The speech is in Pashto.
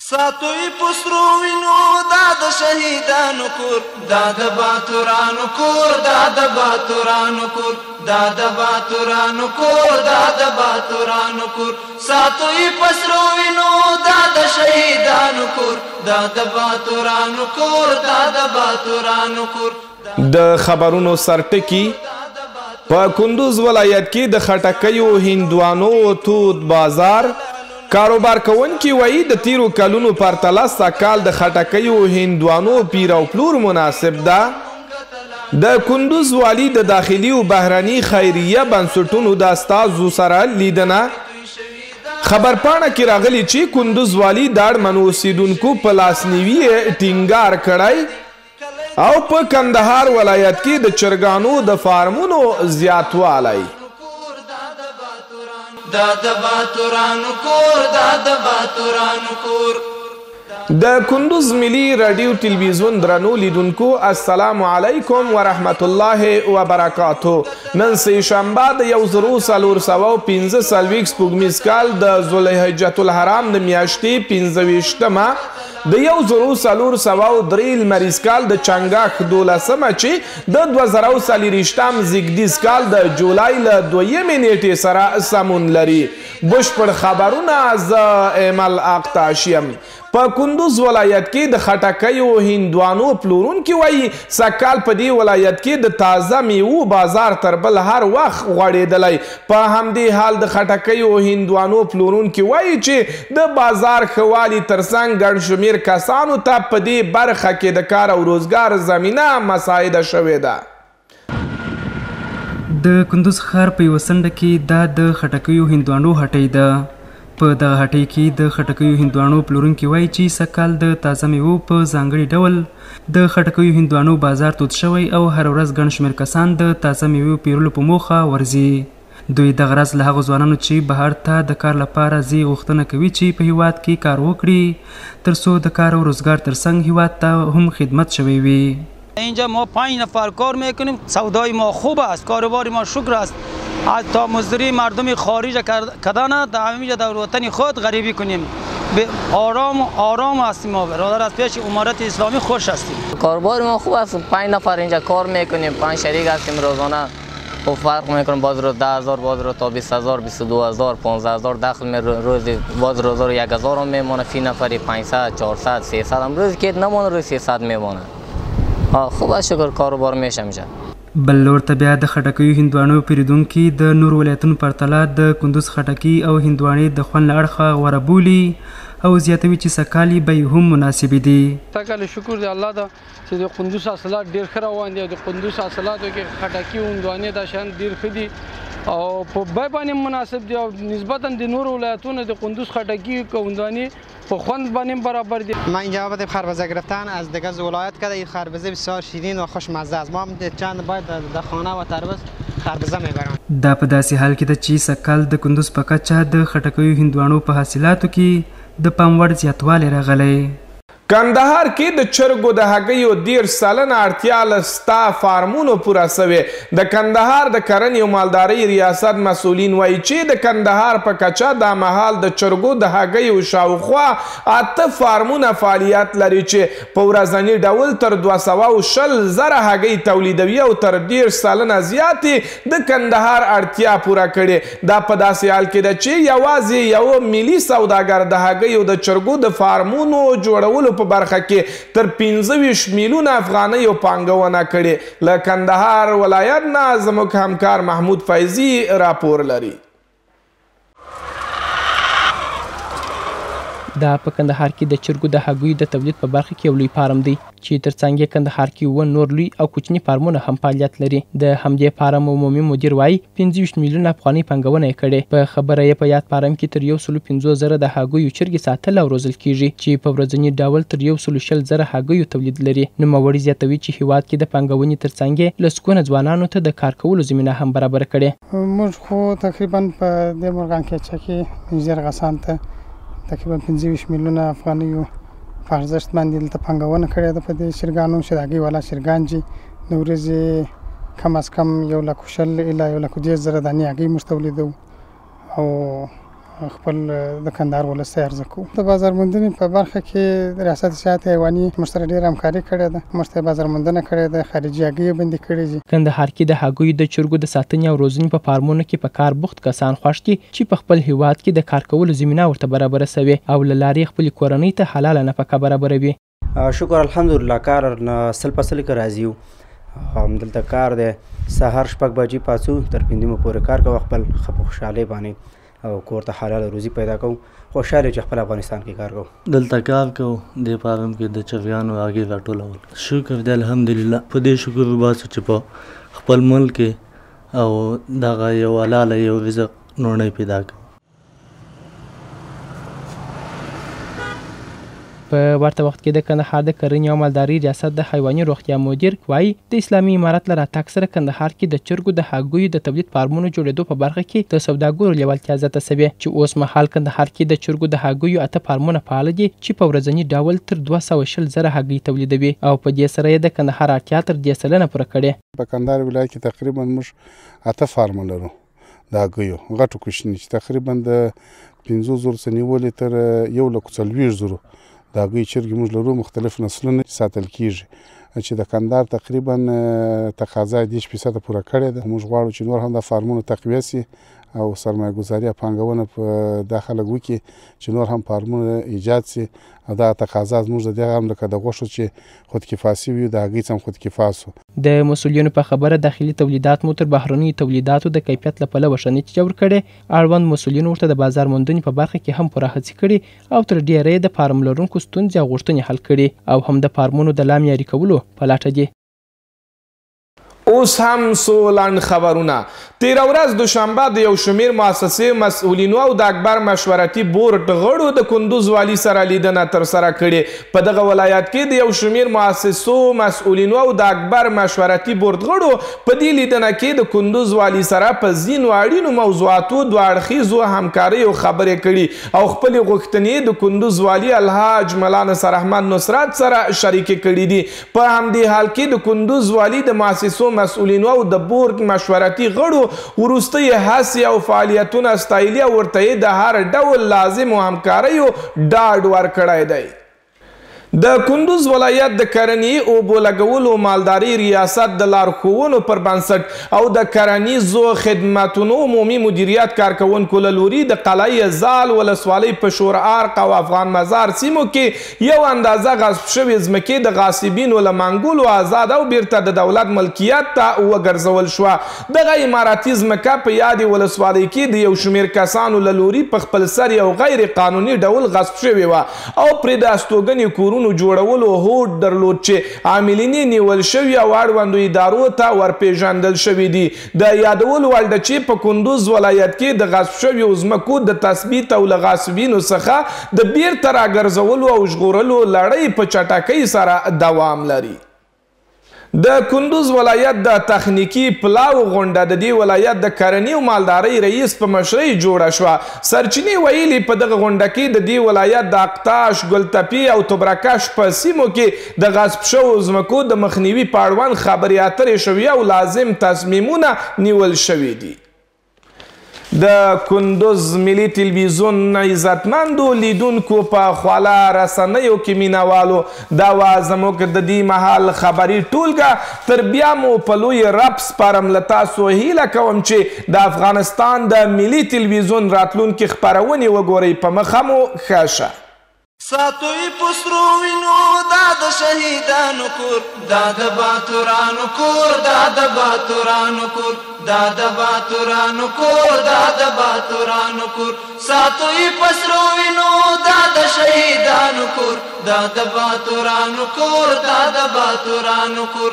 ساتوی پسرو وینو دا د شهیدانو کور دا د باتورانو کور دا د باتورانو کور دا د باتورانو کور دا د باتورانو کور ساتوی پسرو وینو دا د شهیدانو کور دا د باتورانو کور دا د باتورانو کور. د خبرونو سرټکی په کندوز ولایت کې د خټکیو هندوانو تود بازار کاروبار کوونکي وایي د تیرو کلونو پرتله سږکال د خټکیو هندوانو پیر او پلور مناسب ده. د کندوز والي د داخلي او بهرني خیریه بنسټونو د استازو سره لیدنه خبرپاڼه کې راغلی چې کندوز والي د اړمنو اوسیدونکو په لاسنیوي ټینګار کړی او په کندهار ولایت کې د چرګانو د فارمونو زیاتوالی. دا د باتورانو کور دا د باتورانو کور. د کندوز ملي رادیو ټلویزیون درنو لیدونکو السلام علیکم ورحمت الله وبرکاتو. نن سه شنبه د 1415 سپوږمیز کال د ذوالحجة الحرام د میاشتې 25مه د 1403 لمریز کال د چنګاښ 12مه چې د 2024 زیږدیز کال د جولای له 2مې نیټې سره سمون لري. بشپړ خبرونه زه ایمل اقتاش یم. په کندوز ولایت کې د خټکیو هندوانو پلورونکي وایي سږکال په دې ولایت کې د تازه میوو بازار تر بل هر وخت غوړېدلی. په همدې حال د خټکیو هندوانو پلورونکي وایي چې د بازار ښه والي ترڅنګ ګڼ شمېر کسانو ته په دې برخه کې د کار او روزګار زمینه مساعده شوې ده. د کندوز ښار په یوه څنډه کې دا د خټکیو هندوانو هټۍ ده. په دغه هټۍ کې د خټکیو هندوانو پلورونکي وایي چې سږکال د تازه میوو په ځانګړي ډول د خټکیو هندوانو بازار تود شوی او هر ورځ ګڼ شمېر کسان د تازه میوو پیرلو په موخه ورځي. دوی دغه ورځ له هغو ځوانانو چې بهر ته د کار لپاره ځي غوښتنه کوي چې په هیواد کې کار وکړي ترڅو د کار او روزګار ترڅنګ هیواد ته هم خدمت شوی وي. اینجا ما 5 نفر کار میکنیم، سودای ما خوب است، کاروبار ما شکر است. تا مزدوری مردم خارج کردن در همینجا در وطن خود غریبی کنیم. آرام هستیم ما برادر، از پیش امارت اسلامی خوش هستیم. کاروبار ما خوب است. 5 نفر اینجا کار میکنیم، 5 شریک هستیم روزانه. و فرق میکنیم باز رو 10,000 باز رو تا 20,000 22,000 15,000 دخل می روزی باز روز رو 1,000 هم میمونه. فی نفری 500 400 300 هم روزی که نمونه روز 300 میمونه. خوب است شکر کاروبار میشه میشه. بل لور ته بیا د خټکیو هندوانو پیرودونکي د نورو ولایتونو پرتله د کندوز خټکي او هندوانې د خوند له اړخه غوره بولي او زیاتوي چې سږکال یې بیې هم مناسبې دي. سږکال شکر د الله ده چې د کندوز حاصلات ډېر ښه روان دي او د کندوز حاصلاتو کې خټکي او هندوانې دا شیان ډېر ښه دي او په بیې باندې مناسب دي او نسبتا د نورو ولایتونو د کندوز خټکي و هندوانې په خوند باندې برابر دي. ما اینجا آمدیم خربزه گرفتن از دیگه ولایت کرده. این خربزه بسیار شیرین و خوشمزه است. ما هم چند باید در خانه و تربوز خربزه میبرم. دا په داسې حال کې ده چې سږکال د کندوز په کچه د خټکیو هندوانو په حاصلاتو کې د پام وړ زیاتوالی راغلی. کندهار کې د چرګو د هګیو 10 سلنه اړتیا له ستا فارمونو پوره سوې. د کندهار د کرنې او مالدارۍ ریاست مسؤلین وایي چې د کندهار په کچه دا مهال د چرګو د هګیو شاوخوا 8 فارمونه فعالیت لري چې په ورځني ډول تر 210,000 هګۍ تولیدوي او تر 10 سلنه زیاتې د کندهار اړتیا پوره کړي. دا په داسې حال کې ده چې یوازې یو ملي سوداګر د هګیو د چرګو د فارمونو جوړولو په برخه کې تر 25 میلیونه افغانیو پانګونه کړې. له کندهار ولایت نه زموږ همکار محمود فیضي راپور لري. دا په کندهار کې د چرګو د هګیو د تولید په برخه کې یو لوی فارم دی چې ترڅنګ یې کندهار کې 9 نور لوی او کوچني فارمونه هم فعالیت لري. د همدې فارم عمومي مدیر وایي 25 میلیونه افغانۍ پانګونه یې کړې. په خبره یې په یاد فارم کې تر 150,000 د هګیو چرګې ساتل او روزل کیږي چې په ورځني ډول تر 120,000 هګیو تولید لري. نوموړي زیاتوي چې هیواد کې د پانګونې ترڅنګ یې لسګونه ځوانانو ته د کار کولو زمینه هم برابر کړې. موږ خو تقریبا په دې مرغان کې چې زیرغه سانته تقریبا 25 میلیونه افغانیو په ارزښت باندې دلته پانګونه کړې ده په دې چرګانو چې د هګۍ والا چرګان چې د ورځې کم از کم 1,40,000 الی 1,10,000 دانې هګۍ موږ تولیدوو او خپل د کندهار ولس ته عرضه کوو. د بازار موندنې په برخه کې ریاست صحت حیواني موږ سره ډېره همکاري کړې ده. موږ ته بازار موندنه کړې ده، خارجي هګۍ بندي کړې دي. کندهار کې د هګیو د چرګو د ساتنې او روزنې په فارمونو کې په کار بوخت کسان خوښ دي چې په خپل هیواد کې د کار کولو زمینه ورته برابره سوې او له لارې خپلې کورنۍ ته حلاله نفقه برابروي. شکر الحمدلله کار سل په سل کې راځي یو همدلته کار دی. سهار 6 بجې پاڅو تر 5 نیمو پورې کار کوو، خپل خوشحالۍ باندې او کور ته حلاله روزي پیدا کوو. خوشحاله چې خپل افغانستان کې کار کوو. دلته کار کوو د فارم کې د چرګانو هګۍ راټولول. شکر دی الحمدلله. په دې شکر وباسو چې په خپل ملک کې او دغه یو حلاله یو رزق نوړی پیدا کوو. په ورته وخت کې د کندهار د کرنې او مالدارۍ ریاست د حیواني روغتیا مدیر وایي د اسلامي امارت له راتګ سره کندهار کې د چرګو د هګیو د تولید فارمونو جوړېدو په برخه کې د سوداګرو لیوالتیا زیاته سوې چې اوس مهال کندهار کې د چرګو د هګیو 8 فارمونه فعال دي چې په ورځني ډول تر 220 زره هګۍ تولیدوي او په دې سره یې د کندهار اړتیا تر 10 سلنه پوره کړې. په کندهار ولایت کې تقریبا موږ 8 فارم لرو د هګیو غټو کوچني چې تقریبا د 500 څخه تر 140,000 د هګۍ چرګې موږ لرو. مختلف نسلونه ساتل کیږي چې د کندهار تقریبا تقاضا 10% پوره کړې ده. موږ غواړو چې نور هم د فارمونو تقویه سي او سرمایه ګذاري پانګونه په دا خلک وکړي چې نور هم فارمونه ایجاد سي او دا تقاضا زموږ د دغه هم لکه د غوښو چې خودکفاسي وي د هګۍ هم خودکفا سو. د مسؤلینو په خبره داخلي تولیدات مو تر بهرني تولیداتو د کیفیت له پلوه ښه نتیجه ورکړې. اړوند مسؤلینو ورته د بازار موندنې په برخه کې هم پوره هڅې کړي او تر ډیره د فارم لرونکو ستونزې او غوښتنې حل کړي او هم د فارمونو د لا معیاري کولو په لټه دي. اوس هم څو لنډ خبرونه. تیره ورځ دوشنبه د یو شمیر مؤسسې مسؤلینو او د اکبر مشورتي بورډ غړو د کندوز والي سره لیدنه ترسره کړې. په دغه ولایت کې د یو شمیر مؤسسو مسؤلینو او د اکبر مشورتي بورډ غړو په دې لیدنه کې د کندوز والي سره په ځینو اړینو موضوعاتو دوه اړخیزو همکاریو خبرې کړي او خپلې غوښتنې د کندوز والي الحاج ملا نصر احمد نصرت سره شریکې کړي دي. په همدې حال کې د کندوز والي د مؤسسو مسؤلینو او د بورډ مشورتي غړو وروستۍ هڅې او فعالیتونه ستایلي او ورته د هر ډول لازمو همکاریو ډاډ ورکړی دی. د کندوز ولایت د کرنې اوبو لګولو مالدارۍ ریاست د لارښوونو پر بنسټ او د کرنیزو خدماتونو عمومي مدیریت کارکوونکو له لوري د قلعه زال ولسوالۍ په شور ارق او افغان مزار سیمو کې یو اندازه غصب شوې ځمکې د غاصبینو له منګولو آزاد او بیرته د دولت ملکیت ته وګرځول شوه. دغه اماراتي ځمکه په یادې ولسوالۍ کې د یو شمېر کسانو له لوري په خپل سر یو غیر قانوني ډول غصب شوې وه او پرې د استوګنې کورونو جوړولو هوډ درلود چې عاملین یې نیول شوي او اړوندو ادارو ته ورپېژندل شوي دي. د یادولو وړ ده چې په کندوز ولایت کې د غصب شویو ځمکو د تثبیت او له غاصبینو څخه د بیرته راګرځولو او ژغورلو لړۍ په چټکۍ سره دوام لري. د کندوز ولایت د تخنیکی پلاو غونډه د دې ولایت د کرنې او مالدارۍ رئیس په مشرۍ جوړه شوه. سرچینې ویلي په دغه غونډه کې د دې ولایت د اقتاش، ګلتپي او تبرکش په سیمو کې د غصب شوو ځمکو د مخنیوي په اړوند خبرې اترې شوي او لازم تصمیمونه نیول شوي دي. د کندوز ملي تلویزیون عزتمندو لیدونکو په خواله رسنیو کې مینوالو دا وه زموږ د دې مهال خبري ټولګه. تر بیا مو په لوی رب سپارم له تاسو هیله کوم چې د افغانستان د ملي تلویزیون راتلونکي خپرونې وګورئ. په مخه مو ښه شه. ساتوی پسرو وینو دا د شهیدانو کور، دا د باتورانو کور، دا د باتورانو کور، دا د باتورانو کور، دا د باتورانو کور. ساتوی پسرو وینو دا د شهیدانو کور، دا د باتورانو کور، دا د باتورانو کور.